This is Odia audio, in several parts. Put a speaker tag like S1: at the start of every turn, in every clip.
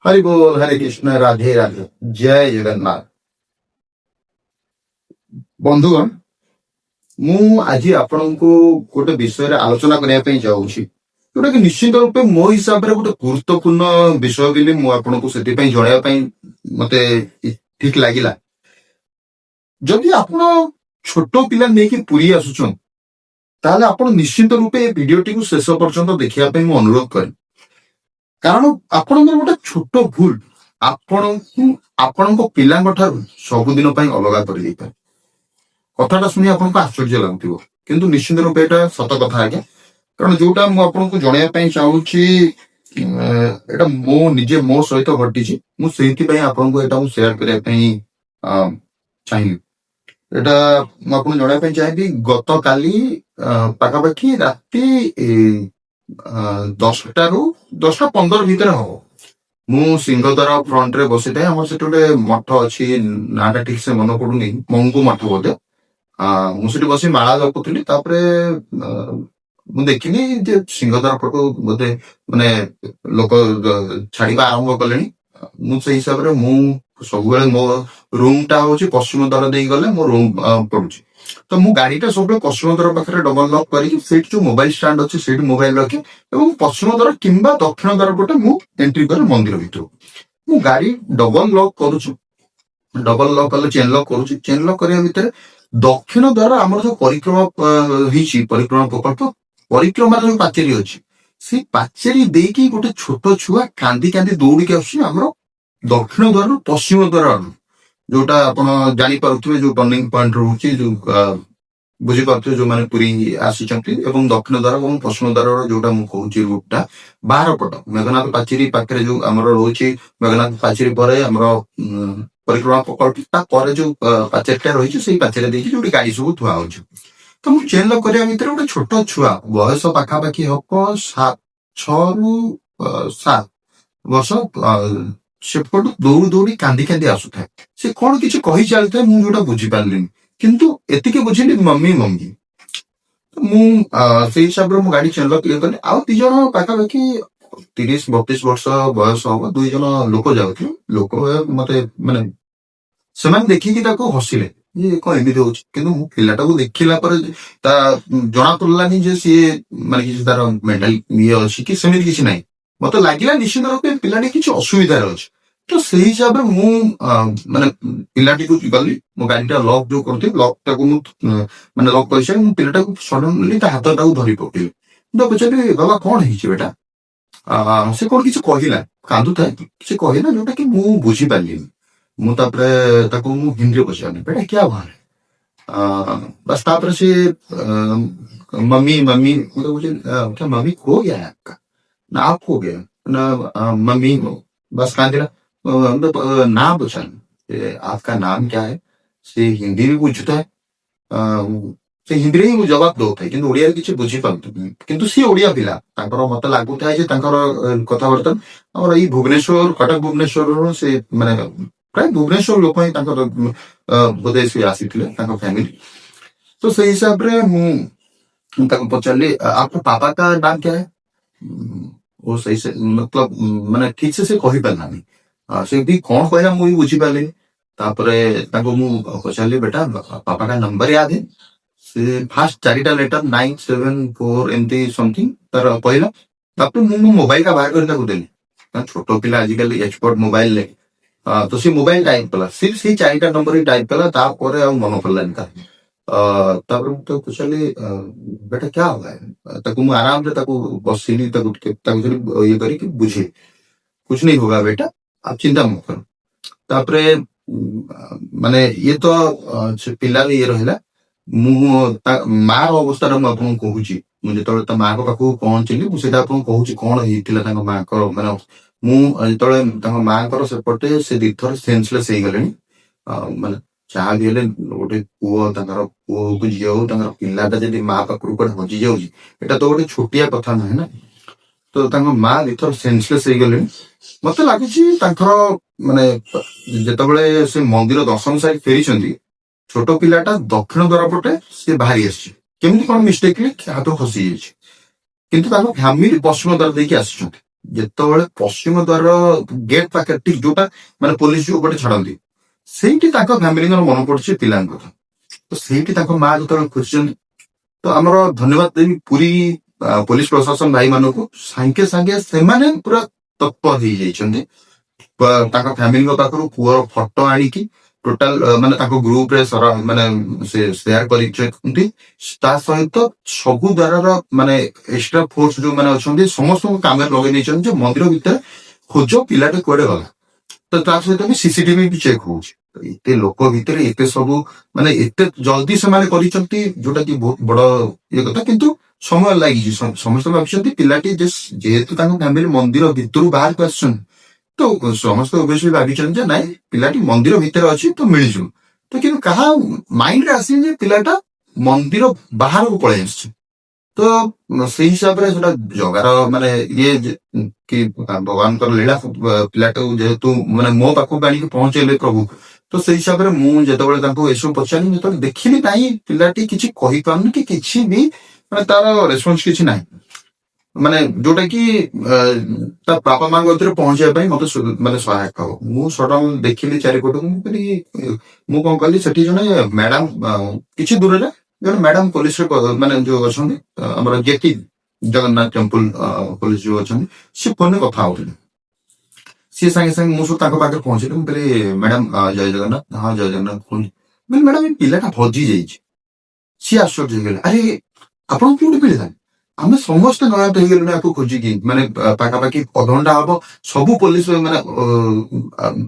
S1: हरि बोल हरे कृष्ण राधे राधे जय जगन्नाथ। बंधुगण, ମୁଁ ଆଜି ଆପଣଙ୍କୁ ଗୋଟେ ବିଷୟରେ ଆଲୋଚନା କରିବା ପାଇଁ ଯାଉଛି, ଯୋଉଟା କି ନିଶ୍ଚିତ ରୂପେ ମୋ ହିସାବରେ ଗୋଟେ ଗୁରୁତ୍ୱପୂର୍ଣ୍ଣ ବିଷୟ ବୋଲି ମୁଁ ଆପଣଙ୍କୁ ସେଥିପାଇଁ ଜଣାଇବା ପାଇଁ ମତେ ଠିକ ଲାଗିଲା। ଯଦି ଆପଣ ଛୋଟ ପିଲା ନେଇକି ପୁରୀ ଆସୁଛନ୍ତି, ତାହେଲେ ଆପଣ ନିଶ୍ଚିତ ରୂପେ ଏ ଭିଡିଓଟିକୁ ଶେଷ ପର୍ଯ୍ୟନ୍ତ ଦେଖିବା ପାଇଁ ମୁଁ ଅନୁରୋଧ କରେ। କାରଣ ଆପଣଙ୍କର ଗୋଟେ ଛୋଟ ଭୁଲ ଆପଣଙ୍କୁ ଆପଣଙ୍କ ପିଲାଙ୍କ ଠାରୁ ସବୁଦିନ ପାଇଁ ଅଲଗା କରିଦେଇପାରେ। କଥାଟା ଶୁଣି ଆପଣଙ୍କୁ ଆଶ୍ଚର୍ଯ୍ୟ ଲାଗୁଥିବ, କିନ୍ତୁ ନିଶ୍ଚିତ ରୂପେ ଏଇଟା ସତ କଥା ଆଜ୍ଞା। କାରଣ ଯୋଉଟା ମୁଁ ଆପଣଙ୍କୁ ଜଣେଇବା ପାଇଁ ଚାହୁଁଛି, ଏଇଟା ନିଜେ ମୋ ସହିତ ଘଟିଛି। ମୁଁ ସେଇଥିପାଇଁ ଆପଣଙ୍କୁ ଏଇଟା ମୁଁ ସେୟାର କରିବା ପାଇଁ ଚାହିଁଲି। ଏଇଟା ମୁଁ ଆପଣଙ୍କୁ ଜଣାଇବା ପାଇଁ ଚାହିଁବି, ଗତକାଲି ପାଖାପାଖି ରାତି 10ଟା 15 ଭିତରେ ହବ, ମୁଁ ସିଂହଦ୍ୱାର ଫ୍ରଣ୍ଟରେ ବସିଥାଏ। ଆମର ସେଠି ଗୋଟେ ମଠ ଅଛି, ନାଁଟା ଠିକ ସେ ମନେ ପଡୁନି, ମଙ୍ଗୁ ମଠ ବୋଧେ। ମୁଁ ସେଠି ବସି ମାଳା ଜପୁଥିଲି। ତାପରେ ମୁଁ ଦେଖିଲି ଯେ ସିଂହଦ୍ୱାର ପଟୁ ବୋଧେ ମାନେ ଲୋକ ଛାଡିବା ଆରମ୍ଭ କଲେଣି। ମୁଁ ସେଇ ହିସାବରେ ମୁଁ ସବୁବେଳେ ମୋ ରୁମ ଟା ହଉଛି ପଶ୍ଚିମ ଦ୍ୱାର ଦେଇ ଗଲେ ମୋ ରୁମ ପଡୁଛି। ତ ମୁଁ ଗାଡିଟା ସବୁବେଳେ ପଶ୍ଚିମ ଦ୍ୱାର ପାଖରେ ଡବଲ ଲକ୍ କରିକି ସେଇଠି ଯୋଉ ମୋବାଇଲ ଷ୍ଟାଣ୍ଡ ଅଛି ସେଇଠି ମୋବାଇଲ ରଖେ, ଏବଂ ପଶ୍ଚିମ ଦ୍ୱାର କିମ୍ବା ଦକ୍ଷିଣ ଦ୍ୱାର ପଟେ ମୁଁ ଏଣ୍ଟ୍ରି କରେ ମନ୍ଦିର ଭିତରୁ। ମୁଁ ଗାଡି ଡବଲ ଲକ୍ କରୁଛି, ଡବଲ ଲକ୍ କଲେ ଚେନ୍ ଲକ୍ କରୁଛି। ଚେନ୍ ଲକ୍ କରିବା ଭିତରେ ଦକ୍ଷିଣ ଦ୍ୱାର ଆମର ଯୋଉ ପରିକ୍ରମା ହେଇଛି, ପରିକ୍ରମା ପ୍ରକଳ୍ପ ପରିକ୍ରମାର ଯୋଉ ପାଚେରୀ ଅଛି, ସେଇ ପାଚେରୀ ଦେଇକି ଗୋଟେ ଛୋଟ ଛୁଆ କାନ୍ଦି କାନ୍ଦି ଦୌଡ଼ିକି ଆସୁଛି ଆମର ଦକ୍ଷିଣ ଦ୍ୱାରରୁ ପଶ୍ଚିମ ଦ୍ୱାର ଆଡୁ। ଯୋଉଟା ଆପଣ ଜାଣିପାରୁଥିବେ, ଯୋଉ ଟର୍ଣ୍ଣିଂ ପଏଣ୍ଟ ରହୁଛି, ଯୋଉ ବୁଝିପାରୁଥିବେ ଯୋଉମାନେ ପୁରୀ ଆସିଛନ୍ତି। ଏବଂ ଦକ୍ଷିଣ ଦ୍ୱାର ଏବଂ ପଶ୍ଚିମ ଦ୍ୱାରର ଯୋଉଟା ମୁଁ କହୁଛି ରୁଟଟା, ବାହାର ପଟ ମେଘନାଥ ପାଚେରୀ ପାଖରେ ଯୋଉ ଆମର ରହୁଛି, ମେଘନାଥ ପାଚେରୀ ପରେ ଆମର ପରିକ୍ରମା ପ୍ରକଳ୍ପ, ତା ପରେ ଯୋଉ ପାଚେରୀଟା ରହିଛି, ସେଇ ପାଚେରୀ ଦେଇକି ଯୋଉଠି ଗାଡି ସବୁ ଥୁଆ ହଉଛି। ତ ମୁଁ ଚେନ୍ ଲକ୍ କରିବା ଭିତରେ ଗୋଟେ ଛୋଟ ଛୁଆ, ବୟସ ପାଖାପାଖି ହବ 6 ରୁ 7 ବର୍ଷ, ସେପଟୁ ଦୌଡ଼ି ଦୌଡ଼ି କାନ୍ଦି କାନ୍ଦି ଆସୁଥାଏ। ସେ କଣ କିଛି କହି ଚାଲିଥାଏ, ମୁଁ ଯୋଉଟା ବୁଝିପାରିଲିନି, କିନ୍ତୁ ଏତିକି ବୁଝିଲି ମମି ମମି। ମୁଁ ସେଇ ହିସାବରେ ମୁଁ ଗାଡି ଚେନ୍ ଲକ୍ କଲି। ଆଉ 2 ଜଣ ପାଖାପାଖି 30-32 ବର୍ଷ ବୟସ ହବ, 2 ଜଣ ଲୋକ ଯାଉଥିଲେ। ଲୋକ ମତେ ମାନେ ସେମାନେ ଦେଖିକି ତାକୁ ହସିଲେ, ଯେ କଣ ଏମିତି ହଉଛି। କିନ୍ତୁ ମୁଁ ପିଲାଟାକୁ ଦେଖିଲା ପରେ ତା ଜଣା ପଡିଲାନି ଯେ ସିଏ ମାନେ କିଛି ତାର ମେଣ୍ଟାଲ ଇଏ ଅଛି କି ସେମିତି କିଛି ନାହିଁ। ମତେ ଲାଗିଲା ନିଶ୍ଚିତ ରୂପେ ପିଲାଟି କିଛି ଅସୁବିଧାରେ ଅଛି। ତ ସେଇ ହିସାବରେ ମୁଁ ମାନେ ପିଲାଟିକୁ ଗଲି, ମୋ ଗାଡିଟା ଲକ୍ ଯୋଉ କରୁଥିଲି, ଲକ୍ ଟାକୁ ମୁଁ ମାନେ ଲକ୍ କରିସାରି ମୁଁ ପିଲାଟାକୁ ସଡନଲି ତା ହାତଟାକୁ ଧରି ପକେଇଲି। ମୁଁ ତ ପଚାରିଲି, ବାବା କଣ ହେଇଛି ବେଟା? ସେ କଣ କିଛି କହିଲା, କାନ୍ଦୁଥାଏ, କିଛି କହିଲା ଯୋଉଟା କି ମୁଁ ବୁଝିପାରିଲିନି। ମୁଁ ତାପରେ ତାକୁ ମୁଁ ହିନ୍ଦୀରେ ପଚାରିଲି, ବେଟା କ୍ୟା ହୁଆ है? बस तापर से मम्मी मम्मी मतलब मुझे क्या मम्मी खो गया है आपका? ना आप खो गया ना, मम्मी बस कांदिला। नाम पचार, आपका नाम क्या है? से हिंदी भी बुझता है, ସେ ହିନ୍ଦୀରେ ହିଁ ଜବାବ ଦଉଥାଏ, କିନ୍ତୁ ଓଡିଆରେ କିଛି ବୁଝିପାରୁନି। କିନ୍ତୁ ସିଏ ଓଡିଆ ପିଲା, ତାଙ୍କର ମତେ ଲାଗୁଥାଏ ଯେ ତାଙ୍କର କଥାବାର୍ତ୍ତା ଆମର ଏଇ ଭୁବନେଶ୍ୱର, କଟକ ଭୁବନେଶ୍ୱରରୁ ସେ ମାନେ ପ୍ରାୟ ଭୁବନେଶ୍ୱର ଲୋକ ହିଁ ତାଙ୍କର ବୋଧେ ସେ ଆସିଥିଲେ, ତାଙ୍କ ଫ୍ୟାମିଲି। ତ ସେଇ ହିସାବରେ ମୁଁ ତାକୁ ପଚାରିଲି, आपको पापा का नाम क्या है? ଓ ସେଇ ମତଲବ ମାନେ ଠିକ ସେ କହିପାରିଲାନି। ସେମିତି କଣ କହିଲା ମୁଁ ବି ବୁଝିପାରିଲିନି। ତାପରେ ତାଙ୍କୁ ମୁଁ ପଚାରିଲି, ବେଟା ପାପା କା ନମ୍ବର याद है? ସେ ଫାଷ୍ଟ 4ଟା ଲେଟର 974 ଏମିତି ସମଥିଙ୍ଗ ତାର କହିଲା। ତାପରେ ମୁଁ ମୋ ମୋବାଇଲ ଟା ବାହାର କରି ତାକୁ ଦେଲି। ଛୋଟ ପିଲା ଆଜିକାଲି ଏକ୍ସପର୍ଟ ମୋବାଇଲରେ, ତ ସେ ମୋବାଇଲ ଟାଇପ କଲା, ସେ ସେଇ 4ଟା ନମ୍ବର ହିଁ ଟାଇପ କଲା। ତାପରେ ଆଉ ମନେ ପଡିଲାନି ତାର। ତାପରେ ମୁଁ ତାକୁ ପଚାରିଲି, ବେଟା କ୍ୟା हुआ है? ତାକୁ ମୁଁ ଆରାମରେ ତାକୁ ବସିଲି, ତାକୁ ଟିକେ ତାକୁ ଇଏ କରିକି ବୁଝେଇ, कुछ नहीं होगा बेटा, आप चिंता मत करो। ତାପରେ ମାନେ ଇଏ ତ ସେ ପିଲାର ଇଏ ରହିଲା। ମୁଁ ତା ମାର ଅବସ୍ଥାଟା ମୁଁ ଆପଣଙ୍କୁ କହୁଛି। ମୁଁ ଯେତେବେଳେ ତା ମାଙ୍କ ପାଖକୁ ପହଞ୍ଚିଲି, ମୁଁ ସେଇଟା ଆପଣଙ୍କୁ କହୁଛି କଣ ହେଇଥିଲା ତାଙ୍କ ମାଙ୍କର। ମାନେ ମୁଁ ଯେତେବେଳେ ତାଙ୍କ ମାଙ୍କର ସେପଟେ ସେ 2 ଥର ସେନ୍ସଲେସ୍ ହେଇଗଲେଣି। ମାନେ ଯାହା ବି ହେଲେ ଗୋଟେ ପୁଅ, ତାଙ୍କର ପୁଅ ହଉ କି ଝିଅ ହଉ, ତାଙ୍କର ପିଲାଟା ଯଦି ମା ପାଖରୁ କୁଆଡେ ହଜି ଯାଉଛି, ଏଇଟା ତ ଗୋଟେ ଛୋଟିଆ କଥା ନୁହେଁ ନା। ତ ତାଙ୍କ ମା 2 ଥର ସେନ୍ସଲେସ୍ ହେଇଗଲେଣି। ମତେ ଲାଗୁଛି ତାଙ୍କର ମାନେ ଯେତେବେଳେ ସେ ମନ୍ଦିର ଦର୍ଶନ ସାରି ଫେରିଛନ୍ତି, ଛୋଟ ପିଲାଟା ଦକ୍ଷିଣ ଦ୍ୱାର ପଟେ ସେ ବାହାରି ଆସିଛି। କେମିତି କଣ ମିଷ୍ଟେକଲି ହାତ ଖସି ଯାଇଛି, କିନ୍ତୁ ତାଙ୍କ ଫ୍ୟାମିଲି ପଶ୍ଚିମ ଦ୍ୱାର ଦେଇକି ଆସିଛନ୍ତି। ଯେତେବେଳେ ପଶ୍ଚିମ ଦ୍ୱାର ଗେଟ୍ ପାଖରେ ଠିକ ଯୋଉଟା ମାନେ ପୋଲିସ ଯୋଉ ପଟେ ଛାଡନ୍ତି, ସେଇଠି ତାଙ୍କ ଫ୍ୟାମିଲିଙ୍କର ମନେ ପଡୁଛି ପିଲାଙ୍କ କଥା। ତ ସେଇଠି ତାଙ୍କ ମା ଯେତେବେଳେ ଖୋଜିଛନ୍ତି, ତ ଆମର ଧନ୍ୟବାଦ ଦେବି ପୁରୀ ପୋଲିସ ପ୍ରଶାସନ ଭାଇ ମାନଙ୍କୁ। ସାଙ୍ଗେ ସାଙ୍ଗେ ସେମାନେ ପୁରା ତତ୍ପର ହେଇଯାଇଛନ୍ତି। ତାଙ୍କ ଫ୍ୟାମିଲିଙ୍କ ପାଖରୁ ପୁଅର ଫଟୋ ଆଣିକି ଟୋଟାଲ ମାନେ ତାଙ୍କ ଗ୍ରୁପରେ ମାନେ ସେ ସେୟାର କରିଛନ୍ତି। ତା ସହିତ ସବୁ ଦ୍ୱାରର ମାନେ ଏକ୍ସଟ୍ରା ଫୋର୍ସ ଯୋଉମାନେ ଅଛନ୍ତି ସମସ୍ତଙ୍କୁ କାମରେ ଲଗେଇ ଦେଇଛନ୍ତି ଯେ ମନ୍ଦିର ଭିତରେ ଖୋଜ ପିଲାଟି କୁଆଡେ ଗଲା। ତ ତା ସହିତ ବି ସିସିଟିଭି ବି ଚେକ୍ ହଉଛି। ତ ଏତେ ଲୋକ ଭିତରେ ଏତେ ସବୁ ମାନେ ଏତେ ଜଲ୍ଦି ସେମାନେ କରିଛନ୍ତି, ଯୋଉଟା କି ବହୁତ ବଡ ଇଏ କଥା। କିନ୍ତୁ ସମୟ ଲାଗିଛି। ସମସ୍ତେ ଭାବିଛନ୍ତି ପିଲାଟି ଯେହେତୁ ତାଙ୍କ ଫ୍ୟାମିଲି ମନ୍ଦିର ଭିତରୁ ବାହାରକୁ ଆସିଛନ୍ତି, ତ ସମସ୍ତେ ଅବଶ୍ୟ ଭାବିଛନ୍ତି ଯେ ନାଇଁ ପିଲାଟି ମନ୍ଦିର ଭିତରେ ଅଛି ତ ମିଳିଯିବ। ତ କିନ୍ତୁ କାହା ମାଇଣ୍ଡରେ ଆସିନି ଯେ ପିଲାଟା ମନ୍ଦିର ବାହାରକୁ ପଳେଇ ଆସିଛି। ତ ସେଇ ହିସାବରେ ସେଟା ଜଗାର ମାନେ ଇଏ କି ଭଗବାନଙ୍କର ଲୀଳା। ପିଲାଟାକୁ ଯେହେତୁ ମାନେ ମୋ ପାଖକୁ ଆଣିକି ପହଞ୍ଚେଇଲେ ପ୍ରଭୁ, ତ ସେଇ ହିସାବରେ ମୁଁ ଯେତେବେଳେ ତାଙ୍କୁ ଏସବୁ ପଚାରିଲି, ଯେତେବେଳେ ଦେଖିଲି ନାଇଁ ପିଲାଟି କିଛି କହିପାରୁନି କି କିଛି ବି ମାନେ ତାର ରେସ୍ପନ୍ସ କିଛି ନାହିଁ, ମାନେ ଯୋଉଟା କି ତା ବାପା ମାଙ୍କ ଭିତରେ ପହଞ୍ଚିବା ପାଇଁ ମତେ ମାନେ ସହାୟକ ହବ। ମୁଁ ସଡନ ଦେଖିଲି ଚାରିପଟକୁ, ମୁଁ କହିଲି ମୁଁ କଣ କଲି, ସେଠି ଜଣେ ମ୍ୟାଡାମ କିଛି ଦୂରରେ ଜଣେ ମ୍ୟାଡାମ ପୋଲିସରେ ମାନେ ଯୋଉ ଅଛନ୍ତି ଆମର ଜେଟି ଜଗନ୍ନାଥ ଟେମ୍ପୁଲ ପୋଲିସ ଯୋଉ ଅଛନ୍ତି, ସେ ଫୋନରେ କଥା ହଉଥିଲେ। ସିଏ ସାଙ୍ଗେ ସାଙ୍ଗେ ମୁଁ ସବୁ ତାଙ୍କ ପାଖରେ ପହଞ୍ଚିଲି। ମୁଁ କହିଲି ମ୍ୟାଡାମ ଜୟ ଜଗନ୍ନାଥ। ହଁ ଜୟ ଜଗନ୍ନାଥ। କୁହନ୍ତୁ। ମ୍ୟାଡାମ ଏ ପିଲାଟା ହଜି ଯାଇଛି। ସିଏ ଆଶ୍ଚର୍ଯ୍ୟ ହେଇଗଲେ, ଆରେ ଆପଣଙ୍କୁ କେଉଁଠି ମିଳିଲା? ଆମେ ସମସ୍ତେ ନୟାନ୍ତ ହେଇଗଲୁଣି ଆକୁ ଖୋଜିକି। ମାନେ ପାଖାପାଖି ଅଧଘଣ୍ଟା ହବ ସବୁ ପୋଲିସ ମାନେ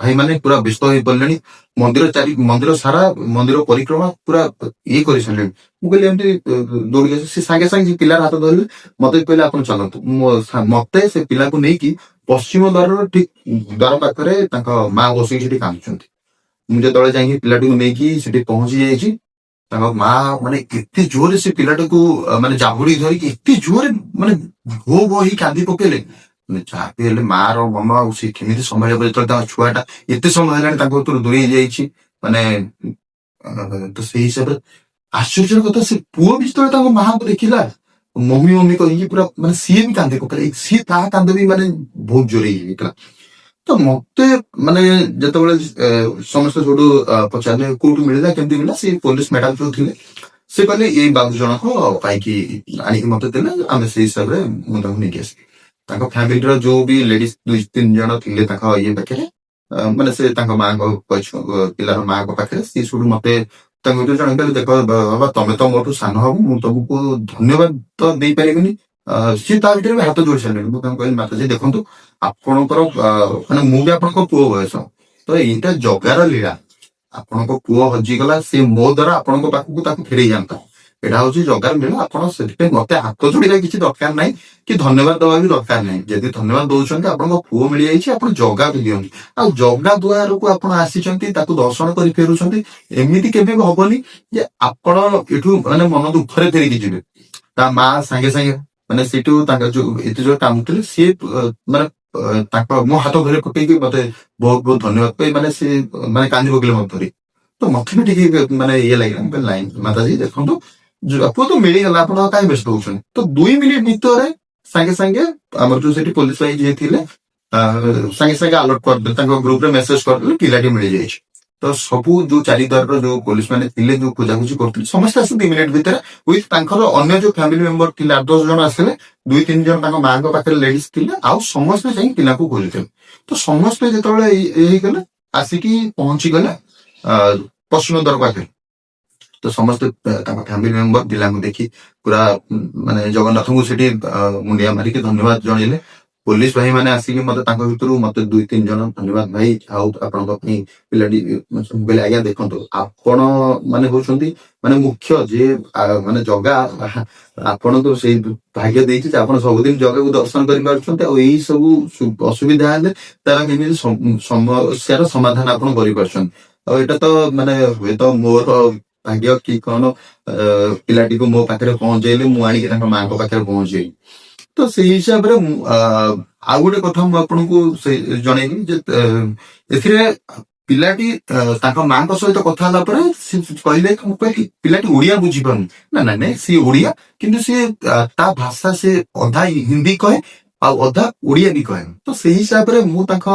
S1: ଭାଇ ମାନେ ପୁରା ବ୍ୟସ୍ତ ହେଇ ପଡିଲେଣି। ମନ୍ଦିର ସାରା ମନ୍ଦିର ପରିକ୍ରମା ପୁରା ଇଏ କରିସାରିଲେଣି। ମୁଁ କହିଲି ଏମିତି ଦୌଡ଼ିକି ଆସି ସେ ସାଙ୍ଗେ ସାଙ୍ଗେ ପିଲାର ହାତ ଧରିଲେ, ମତେ କହିଲେ ଆପଣ ଚାଲନ୍ତୁ। ମତେ ସେ ପିଲାକୁ ନେଇକି ପଶ୍ଚିମ ଦ୍ୱାରର ଠିକ ଦ୍ୱାର ପାଖରେ ତାଙ୍କ ମା ବସିକି ସେଠି କାନ୍ଦୁଛନ୍ତି। ମୁଁ ଯେତେବେଳେ ଯାଇକି ପିଲାଟିକୁ ନେଇକି ସେଠି ପହଞ୍ଚି ଯାଇଛି, ତାଙ୍କ ମା ମାନେ ଏତେ ଜୋରରେ ସେ ପିଲାଟାକୁ ମାନେ ଜାବୁଡି ଧରିକି ଏତେ ଜୋରରେ ମାନେ ଭୋ ଭୋ ହେଇ କାନ୍ଦି ପକେଇଲେ। ଯାହା ବି ହେଲେ ମା ର ମନ ଆଉ ସେ କେମିତି ସମ୍ଭାଳିବ, ଯେତେବେଳେ ତାଙ୍କ ଛୁଆଟା ଏତେ ସମୟ ହେଲାଣି ତାଙ୍କ ଭିତରୁ ଦୂରେଇ ଯାଇଛି। ମାନେ ତ ସେଇ ହିସାବରେ ଆଶ୍ଚର୍ଯ୍ୟର କଥା, ସେ ପୁଅ ବି ଯେତେବେଳେ ତାଙ୍କ ମାଆକୁ ଦେଖିଲା, ମମି ମମି କହିକି ପୁରା ମାନେ ସିଏ ବି କାନ୍ଦି ପକେଇଲା। ସିଏ ତା କାନ୍ଦ ବି ମାନେ ବହୁତ ଜୋରେ ହେଇଯାଇଥିଲା। ତ ମତେ ମାନେ ଯେତେବେଳେ ସମସ୍ତେ ସବୁଠୁ ପଚାରିଲେ କୋଉଠୁ ମିଳିଲା, କେମିତି ମିଳିଲା, ସେ ପୋଲିସ ମ୍ୟାଡାମ ଯୋଉ ଥିଲେ ସେ କହିଲେ ଏଇ ବାବୁ ଜଣକ ପାଇକି ଆଣିକି ମତେ ଦେଲେ, ଆମେ ସେଇ ହିସାବରେ ମୁଁ ତାଙ୍କୁ ନେଇକି ଆସିଲି। ତାଙ୍କ ଫ୍ୟାମିଲିର ଯୋଉ ବି ଲେଡିଜ 2-3 ଜଣ ଥିଲେ ତାଙ୍କ ଇଏ ପାଖରେ, ମାନେ ସେ ତାଙ୍କ ମାଙ୍କ ପିଲାର ମାଙ୍କ ପାଖରେ, ସିଏ ସବୁ ମତେ ତାଙ୍କୁ ଜଣେ କହିଲେ, ଦେଖ ବାବା ତମେ ତ ମୋଠୁ ସାନ ହବ, ମୁଁ ତମକୁ ଧନ୍ୟବାଦ ତ ଦେଇପାରିବିନି। ସିଏ ତା ଭିତରେ ବି ହାତ ଯୋଡି ସାରିଲେଣି। ମୁଁ ତାଙ୍କୁ କହିଲି ମାତାଜୀ ଦେଖନ୍ତୁ, ଆପଣଙ୍କର ମାନେ ମୁଁ ବି ଆପଣଙ୍କ ପୁଅ ବୟସ, ତ ଏଇଟା ଜଗାର ଲୀଳା। ଆପଣଙ୍କ ପୁଅ ହଜିଗଲା, ସେ ମୋ ଦ୍ଵାରା ଆପଣଙ୍କ ପାଖକୁ ତାକୁ ଫେରେଇ ଯାଆନ୍ତା। ଏଇଟା ହଉଛି ଜଗାର ଲୀଳା। ଆପଣ ସେଥିପାଇଁ ମତେ ହାତ ଯୋଡିବା କିଛି ଦରକାର ନାହିଁ, କି ଧନ୍ୟବାଦ ଦବା ବି ଦରକାର ନାହିଁ। ଯଦି ଧନ୍ୟବାଦ ଦଉଛନ୍ତି, ଆପଣଙ୍କ ପୁଅ ମିଳିଯାଇଛି, ଆପଣ ଜଗାକୁ ଦିଅନ୍ତି। ଆଉ ଜଗା ଦୁଆରକୁ ଆପଣ ଆସିଛନ୍ତି, ତାକୁ ଦର୍ଶନ କରି ଫେରୁଛନ୍ତି। ଏମିତି କେବେ ବି ହବନି ଯେ ଆପଣ ଏଠୁ ମାନେ ମନ ଦୁଃଖରେ ଫେରିକି ଯିବେ। ତା ମା ସାଙ୍ଗେ ସାଙ୍ଗେ ମାନେ ସେଠୁ ତାଙ୍କ ଯୋଉ ଏତେ ଯୋଉ କାମୁଥିଲେ, ସିଏ ମାନେ ତାଙ୍କ ମୋ ହାତ ଧରି ପକେଇକି ମତେ ବହୁତ ବହୁତ ଧନ୍ୟବାଦ କହି ମାନେ ସେ ମାନେ କାନ୍ଦି ପକେଇଲେ ମତେ ଧରି। ତ ମତେ ବି ଟିକେ ମାନେ ଇଏ ଲାଗିଲା। ମୁଁ କହିଲି ନାଇଁ ମାତାଜୀ ଦେଖନ୍ତୁ, ପୁଅ ତ ମିଳିଗଲା, ଆପଣ କାହିଁ ବ୍ୟସ୍ତ ହଉଛନ୍ତି। ତ 2 ମିନିଟ ଭିତରେ ସାଙ୍ଗେ ସାଙ୍ଗେ ଆମର ଯୋଉ ସେଠି ପୋଲିସ ଭାଇ ଯିଏ ଥିଲେ ସାଙ୍ଗେ ସାଙ୍ଗେ ଆଲର୍ଟ କରିଦେଲେ, ତାଙ୍କ ଗ୍ରୁପରେ ମେସେଜ କରିଦେଲେ ପିଲାଟି ମିଳିଯାଇଛି। ତ ସବୁ ଯୋଉ ଚାରିଦ୍ୱାରର ଯୋଉ ପୋଲିସ ମାନେ ଥିଲେ, ଯୋଉ ଖୋଜାଖୋଜି କରୁଥିଲେ, ସମସ୍ତେ ଆସି 2 ମିନିଟ ଭିତରେ ୱିଥ ତାଙ୍କର ଅନ୍ୟ ଯୋଉ ଫ୍ୟାମିଲି ମେମ୍ବର ଥିଲେ 8-10 ଜଣ ଆସିଲେ, 2-3 ଜଣ ତାଙ୍କ ମାଙ୍କ ପାଖରେ ଲେଡିଜ ଥିଲେ, ଆଉ ସମସ୍ତେ ଯାଇ ପିଲାକୁ ଖୋଜୁଥିଲେ। ତ ସମସ୍ତେ ଯେତେବେଳେ ହେଇଗଲେ ଆସିକି ପହଞ୍ଚିଗଲେ ପଶ୍ଚିମ ଦ୍ୱାର ପାଖରେ। ତ ସମସ୍ତେ ତାଙ୍କ ଫ୍ୟାମିଲି ମେମ୍ବର ପିଲାଙ୍କୁ ଦେଖି ପୁରା ମାନେ ଜଗନ୍ନାଥଙ୍କୁ ସେଠି ମୁଣ୍ଡିଆ ମାରିକି ଧନ୍ୟବାଦ ଜଣେଇଲେ। ପୋଲିସ ଭାଇ ମାନେ ଆସିକି ମତେ ତାଙ୍କ ଭିତରୁ ମତେ 2-3 ଜଣ ଧନ୍ୟବାଦ ଭାଇ, ଆଉ ଆପଣଙ୍କ ପାଇଁ ପିଲାଟି କହିଲେ ଆଜ୍ଞା ଦେଖନ୍ତୁ, ଆପଣ ମାନେ ହଉଛନ୍ତି ମାନେ ମୁଖ୍ୟ ଯେ ମାନେ ଜଗା ଆପଣଙ୍କୁ ସେଇ ଭାଗ୍ୟ ଦେଇଛି ଯେ ଆପଣ ସବୁଦିନ ଜଗାକୁ ଦର୍ଶନ କରିପାରୁଛନ୍ତି। ଆଉ ଏଇ ସବୁ ଅସୁବିଧା ହେଲେ ତାର କେମିତି ସମସ୍ୟାର ସମାଧାନ ଆପଣ କରିପାରୁଛନ୍ତି। ଆଉ ଏଇଟା ତ ମାନେ ହୁଏତ ମୋର ଭାଗ୍ୟ କି କଣ, ପିଲାଟିକୁ ମୋ ପାଖରେ ପହଞ୍ଚେଇଲେ, ମୁଁ ଆଣିକି ତାଙ୍କ ମାଙ୍କ ପାଖରେ ପହଞ୍ଚେଇଲି। ତ ସେଇ ହିସାବରେ ଆଉ ଗୋଟେ କଥା ମୁଁ ଆପଣଙ୍କୁ ଜଣେଇବି ଯେ ଏଥିରେ ପିଲାଟି ତାଙ୍କ ମାଙ୍କ ସହିତ କଥା ହେଲା ପରେ ସେ କହିଲେ, ମୁଁ କହିଲି ପିଲାଟି ଓଡିଆ ବୁଝିପାରୁନି। ନା ନାଇଁ ନାଇଁ, ସିଏ ଓଡିଆ, କିନ୍ତୁ ସିଏ ତା ଭାଷା ସେ ଅଧା ହିନ୍ଦୀ କହେ ଆଉ ଅଧା ଓଡିଆ ବି କହେ। ତ ସେଇ ହିସାବରେ ମୁଁ ତାଙ୍କ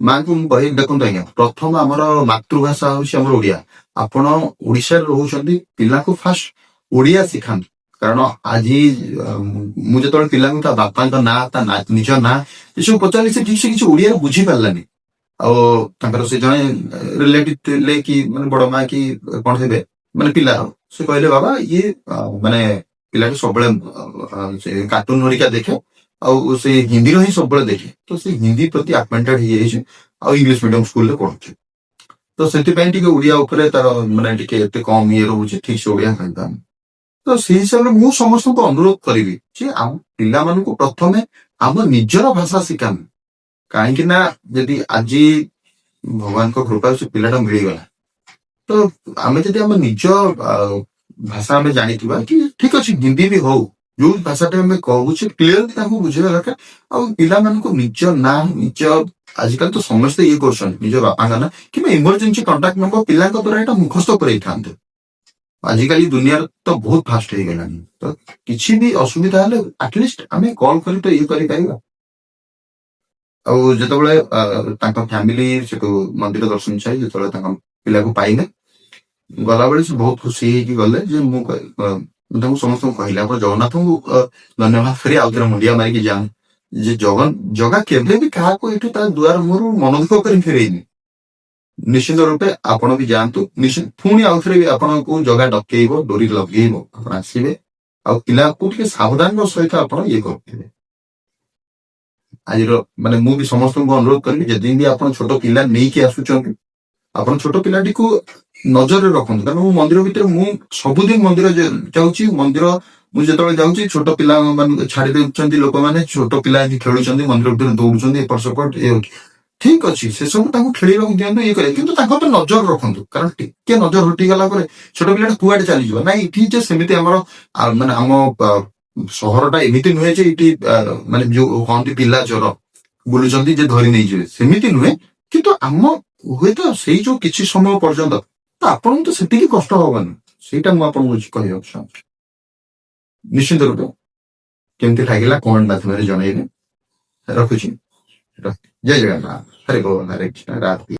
S1: ମାଙ୍କୁ ମୁଁ କହି ଦେଖନ୍ତୁ ଆଜ୍ଞା, ପ୍ରଥମ ଆମର ମାତୃଭାଷା ହଉଛି ଆମର ଓଡିଆ। ଆପଣ ଓଡିଶାରେ ରହୁଛନ୍ତି, ପିଲାଙ୍କୁ ଫାଷ୍ଟ ଓଡିଆ ଶିଖାନ୍ତୁ। କାରଣ ଆଜି ମୁଁ ଯେତେବେଳେ ପିଲାଙ୍କୁ ତା ବାପାଙ୍କ ନାଁ, ନିଜ ନାଁ ଏସବୁ ପଚାରିଲି, ସେ ଠିକ ସେ କିଛି ଓଡିଆରେ ବୁଝି ପାରିଲାନି। ଆଉ ତାଙ୍କର ସେ ଜଣେ ରିଲେଟିଭ ଥିଲେ କି ମାନେ ବଡ ମା କି କଣ ହେବେ ମାନେ ପିଲା, ସେ କହିଲେ ବାବା ଇଏ ମାନେ ପିଲାଟି ସବୁବେଳେ ସେ କାର୍ଟୁନ ହରିକା ଦେଖେ, ଆଉ ସେ ହିନ୍ଦୀର ହିଁ ସବୁବେଳେ ଦେଖେ, ତ ସେ ହିନ୍ଦୀ ପ୍ରତି ଆକ୍ୱେଣ୍ଟେଡ ହେଇଯାଇଛି, ଆଉ ଇଂଲିଶ ମିଡିୟମ ସ୍କୁଲରେ ପଢୁଛି। ତ ସେଥିପାଇଁ ଟିକେ ଓଡିଆ ଉପରେ ତାର ମାନେ ଟିକେ ଏତେ କମ ଇଏ ରହୁଛି, ଠିକ ସେ ଓଡିଆ କହିପାରୁନି। ତ ସେଇ ହିସାବରେ ମୁଁ ସମସ୍ତଙ୍କୁ ଅନୁରୋଧ କରିବି ଯେ ଆମ ପିଲାମାନଙ୍କୁ ପ୍ରଥମେ ଆମ ନିଜର ଭାଷା ଶିଖାନ୍ତୁ। କାହିଁକି ନା ଯଦି ଆଜି ଭଗବାନଙ୍କ କୃପା ସେ ପିଲାଟା ମିଳିଗଲା, ତ ଆମେ ଯଦି ଆମ ନିଜ ଭାଷା ଆମେ ଜାଣିଥିବା, କି ଠିକ ଅଛି ହିନ୍ଦୀ ବି ହଉ, ଯୋଉ ଭାଷାଟା ଆମେ କହୁଛେ କ୍ଲିୟରଲି ତାଙ୍କୁ ବୁଝିବା ଦରକାର। ଆଉ ପିଲାମାନଙ୍କୁ ନିଜ ନାଁ, ନିଜ ଆଜିକାଲି ତ ସମସ୍ତେ ଇଏ କରୁଛନ୍ତି ନିଜ ବାପାଙ୍କ ନାଁ କିମ୍ବା ଇମର୍ଜେନ୍ସି କଣ୍ଟାକ୍ଟ ନମ୍ବର ପିଲାଙ୍କ ଦ୍ୱାରା ଏଇଟା ମୁଖସ୍ଥ କରେଇଥାନ୍ତେ। ଆଜିକାଲି ଦୁନିଆରେ ତ ବହୁତ ଫାଷ୍ଟ ହେଇଗଲାଣି, ତ କିଛି ବି ଅସୁବିଧା ହେଲେ ଆଟଲିଷ୍ଟ ଆମେ କଲ୍ କରି ତ ଇଏ କରିପାରିବା। ଆଉ ଯେତେବେଳେ ତାଙ୍କ ଫ୍ୟାମିଲି ସେଠୁ ମନ୍ଦିର ଦର୍ଶନ ସାରି ଯେତେବେଳେ ତାଙ୍କ ପିଲାକୁ ପାଇଲେ, ଗଲାବେଳେ ସେ ବହୁତ ଖୁସି ହେଇକି ଗଲେ। ଯେ ମୁଁ ତାଙ୍କୁ ସମସ୍ତଙ୍କୁ କହିଲି ଆପଣ ଜଗନ୍ନାଥଙ୍କୁ ଧନ୍ୟବାଦ କରି ଆଉ ଥରେ ମୁଣ୍ଡିଆ ମାରିକି ଯାଆନ୍ତୁ, ଯେ ଜଗା କେବେ ବି କାହାକୁ ଏଠୁ ତା ଦୁଆର ମୁହଁରୁ ମନ ଦୁଃଖ କରି ଫେରେଇନି। ନିଶ୍ଚିତ ରୂପେ ଆପଣ ବି ଯାଆନ୍ତୁ, ପୁଣି ଆଉଥରେ ବି ଆପଣଙ୍କୁ ଜଗା ଡକେଇବ, ଡୋରି ଲଗେଇବ, ଆପଣ ଆସିବେ। ଆଉ ପିଲାକୁ ଟିକେ ସାବଧାନର ସହିତ ଆପଣ ଇଏ କରିଥିବେ। ଆଜିର ମାନେ ମୁଁ ବି ସମସ୍ତଙ୍କୁ ଅନୁରୋଧ କରିବି, ଯଦି ବି ଆପଣ ଛୋଟ ପିଲା ନେଇକି ଆସୁଛନ୍ତି, ଆପଣ ଛୋଟ ପିଲାଟିକୁ ନଜରରେ ରଖନ୍ତୁ। କାରଣ ମୁଁ ମନ୍ଦିର ଭିତରେ ମୁଁ ସବୁଦିନ ମନ୍ଦିର ଯାଉଛି, ମନ୍ଦିର ମୁଁ ଯେତେବେଳେ ଯାଉଛି ଛୋଟ ପିଲାମାନଙ୍କୁ ଛାଡି ଦେଉଛନ୍ତି, ଲୋକମାନେ ଛୋଟ ପିଲା ଏଠି ଖେଳୁଛନ୍ତି, ମନ୍ଦିର ଭିତରେ ଦୌଡୁଛନ୍ତି ଏପଟ ସେପଟ, ଠିକ ଅଛି ସେ ସବୁ ତାଙ୍କୁ ଖେଳିବାକୁ ଦିଅନ୍ତୁ, ଇଏ କରିବା, କିନ୍ତୁ ତାଙ୍କ ଉପରେ ନଜର ରଖନ୍ତୁ। କାରଣ ଟିକେ ନଜର ହଟିଗଲା ପରେ ଛୋଟ ପିଲାଟା କୁଆଡେ ଚାଲିଯିବ। ନାଇଁ ଏଠି ଯେ ସେମିତି ଆମର ମାନେ ଆମ ସହରଟା ଏମିତି ନୁହେଁ ଯେ ଏଠି ମାନେ ଯୋଉ କହନ୍ତି ପିଲା ଚୋର ବୁଲୁଛନ୍ତି ଯେ ଧରି ନେଇଯିବେ, ସେମିତି ନୁହେଁ। କିନ୍ତୁ ଆମ ହୁଏତ ସେଇ ଯୋଉ କିଛି ସମୟ ପର୍ଯ୍ୟନ୍ତ ତ ଆପଣଙ୍କୁ ତ ସେତିକି କଷ୍ଟ ହବନି, ସେଇଟା ମୁଁ ଆପଣଙ୍କୁ କହିବାକୁ ଚାହୁଁଛି। ନିଶ୍ଚିତ ରୂପେ କେମିତି ଲାଗିଲା କମେଣ୍ଟ ମାଧ୍ୟମରେ ଜଣେଇବେ। ରଖୁଛି। ଜୟ ଜଗନ୍ନାଥ। ହରେ ବୋଲ, ହରେ କୃଷ୍ଣ, ରାଧେ।